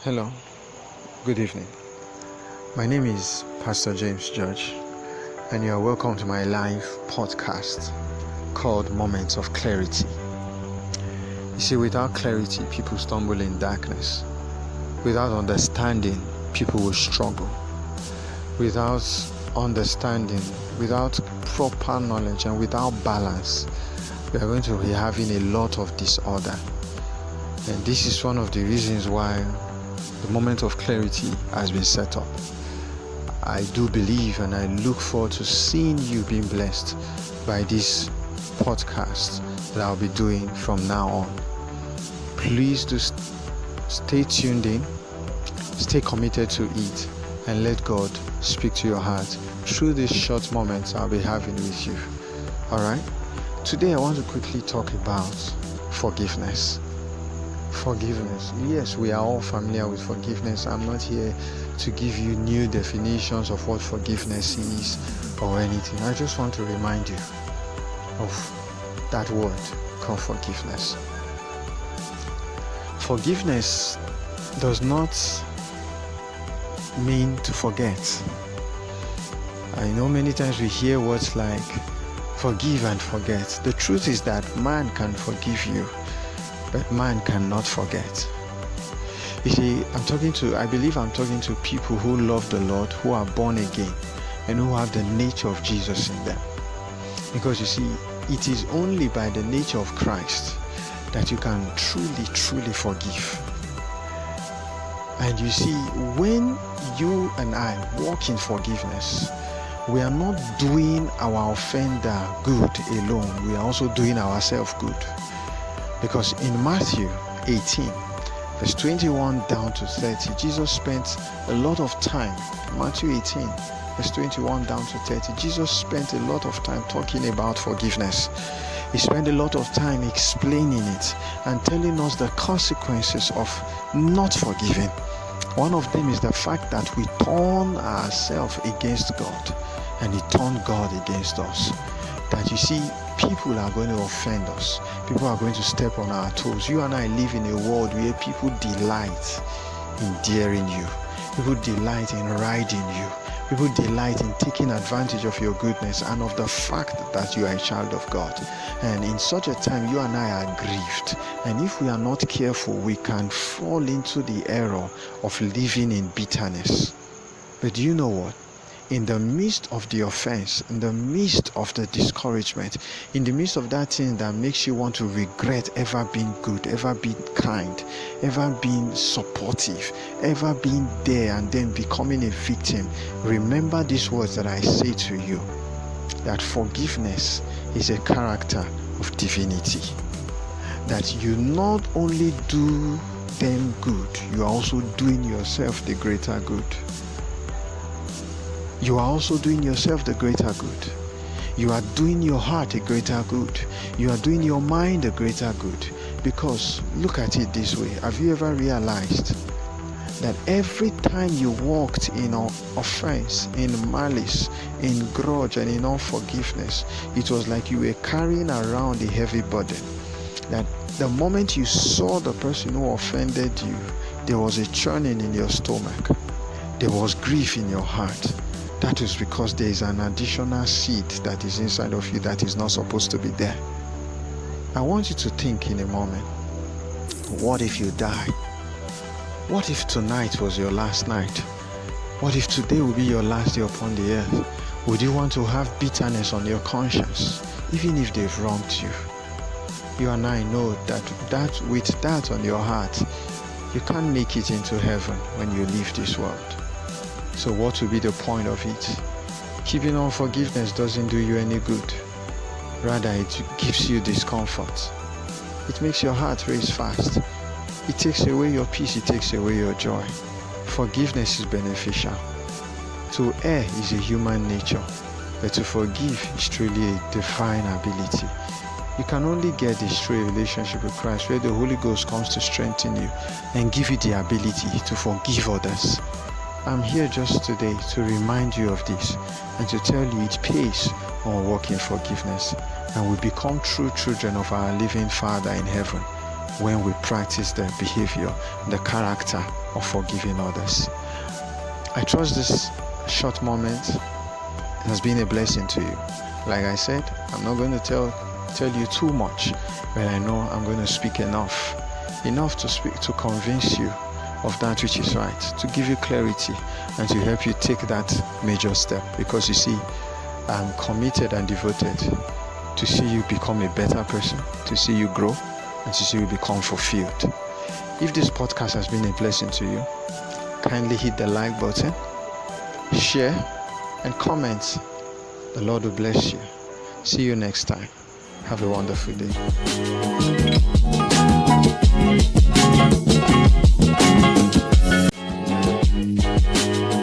Hello, good evening. My name is Pastor James George, and you are welcome to my live podcast called Moments of Clarity. You see, without clarity, people stumble in darkness. Without understanding, people will struggle. Without understanding, without proper knowledge, and without balance, we are going to be having a lot of disorder. And this is one of the reasons why the moment of clarity has been set up. I do believe and I look forward to seeing you being blessed by this podcast that I'll be doing from now on. Please do stay tuned in, stay committed to it, and let God speak to your heart through these short moments I'll be having with you. Alright? Today I want to quickly talk about forgiveness. Forgiveness. Yes, we are all familiar with forgiveness. I'm not here to give you new definitions of what forgiveness is or anything. I just want to remind you of that word called forgiveness. Forgiveness does not mean to forget. I know many times we hear words like forgive and forget. The truth is that man can forgive you, but man cannot forget. You see, I believe I'm talking to people who love the Lord, who are born again, and who have the nature of Jesus in them. Because you see, it is only by the nature of Christ that you can truly forgive. And you see, when you and I walk in forgiveness, we are not doing our offender good alone, we are also doing ourselves good. Because in Matthew 18, verse 21 down to 30, Jesus spent a lot of time, Matthew 18, verse 21 down to 30, Jesus spent a lot of time talking about forgiveness. He spent a lot of time explaining it and telling us the consequences of not forgiving. One of them is the fact that we turn ourselves against God, and He turned God against us. That you see, people are going to offend us. People are going to step on our toes. You and I live in a world where people delight in daring you. People delight in riding you. People delight in taking advantage of your goodness and of the fact that you are a child of God. And in such a time, you and I are grieved. And if we are not careful, we can fall into the error of living in bitterness. But do you know what? In the midst of the offense, in the midst of the discouragement, in the midst of that thing that makes you want to regret ever being good, ever being kind, ever being supportive, ever being there and then becoming a victim, remember these words that I say to you, that forgiveness is a character of divinity. That you not only do them good, you are also doing yourself the greater good. You are also doing yourself the greater good. You are doing your heart a greater good. You are doing your mind a greater good. Because look at it this way. Have you ever realized that every time you walked in offense, in malice, in grudge, and in unforgiveness, it was like you were carrying around a heavy burden? That the moment you saw the person who offended you, there was a churning in your stomach. There was grief in your heart. That is because there is an additional seed that is inside of you that is not supposed to be there. I want you to think in a moment, what if you die? What if tonight was your last night? What if today will be your last day upon the earth? Would you want to have bitterness on your conscience, even if they've wronged you? You and I know that with that on your heart, you can't make it into heaven when you leave this world. So what will be the point of it? Keeping on forgiveness doesn't do you any good. Rather, it gives you discomfort. It makes your heart race fast. It takes away your peace. It takes away your joy. Forgiveness is beneficial. To err is a human nature, but to forgive is truly a divine ability. You can only get this through a relationship with Christ, where the Holy Ghost comes to strengthen you and give you the ability to forgive others. I'm here just today to remind you of this and to tell you it pays when we walk in forgiveness and we become true children of our living Father in heaven. when we practice the behavior, the character of forgiving others. I trust this short moment has been a blessing to you. Like I said, I'm not going to tell you too much, but I know I'm going to speak enough to convince you of that which is right, to give you clarity and to help you take that major step. Because you see, I'm committed and devoted to see you become a better person, to see you grow, and to see you become fulfilled. If this podcast has been a blessing to you, kindly hit the like button, share, and comment. The Lord will bless you. See you next time. Have a wonderful day.